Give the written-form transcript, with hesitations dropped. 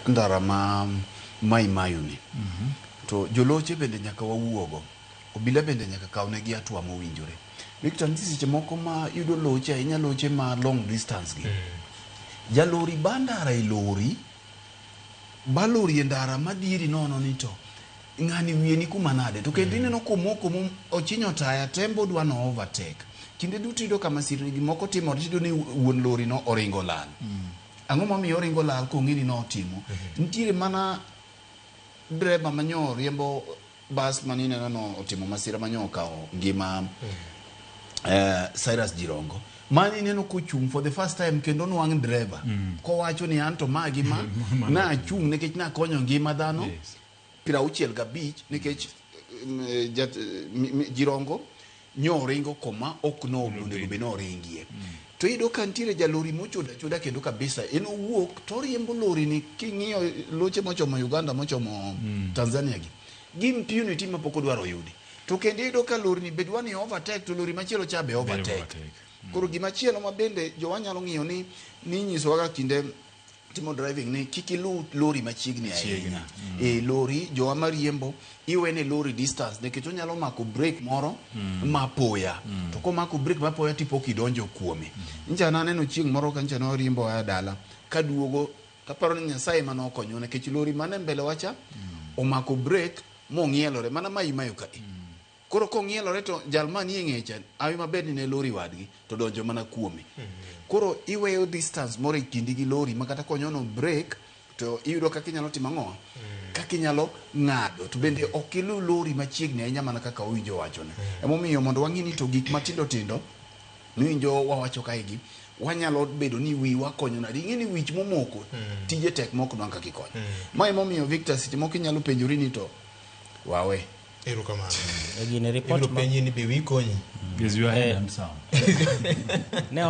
ndara ma mai mayuni to joloche bende nyaka wawuogo obila bende nyaka kawnegi atua mowinjore Victor nisi seche moko ma yudo loche ahinya loche ma long distance gi jalori bandara ilori balori e ndara madiri nono ni to ng'ani wiye ni kuma nade to kendo ineno komoko ochinyo taya tembo dwa no overtake kinde duto yudo kama sirni gi moko timore tido ni wuon lori no oringo lal ang'o momiyo oringo lal kong'ini no otimo nitiere mana dreba manyo riembo bas manineno no otimo masira manyo okawo ngima Cyrus Jirongo mani neno kochung for the first time kendo nwang' driver kowacho ni anto magi ma na achung nikech na konyo ngima dhano 65 nikech Jirongo nyo ringo koma ok no onego be no ringie to ido kantiere jalori mochoda kendo kabisa eno wuok to riembo lori ni king'iyo loche mochomo Uganda mochomo Tanzania gi impunity ma pok odwaro yudi to kendo ido ka lori ni bedwani overtake to lori machielo cha be overtake koro gimachielo ma bende jowanyalo ng'iyo ni nyiso ga kinde timo driving ni kikilu lori machiegni ahinya lori jowa mariembo iwene lori distance nikech onyalo mako break moro mapoya to komako break mapoya tipo kidonjo kuome nja naneno chieng' moro kancha no riembo aya dala kaduogo kaparo ni Nyasaye mano okonyo nikech lori mane mbele wacha omako break mong'ielore mana mayo ka koro kong'ielore to jalmani eng'echa awi mabed ni ne lori wadgi to donjo mana kuome koro iweyo distance moro kindi gi lori makata konyono break to iyudo kaka inyalo timo ang'o kaka inyalo ng'ado to bende ok ilu lori machiegni ahinya mana kaka owinjo wachone emomiyo mondo wang'ini to gik matindo tindo miwinjo wawacho kaegi wanyalo bedo ni wiwa konyo nadi ing'eni wich momoko tije tek moko dwang' kaka ikonyo ma emomiyo Victor seche moko inyalo penjori ni to wawe erokamano gine report penji ni be wikonyi is your head and sound ne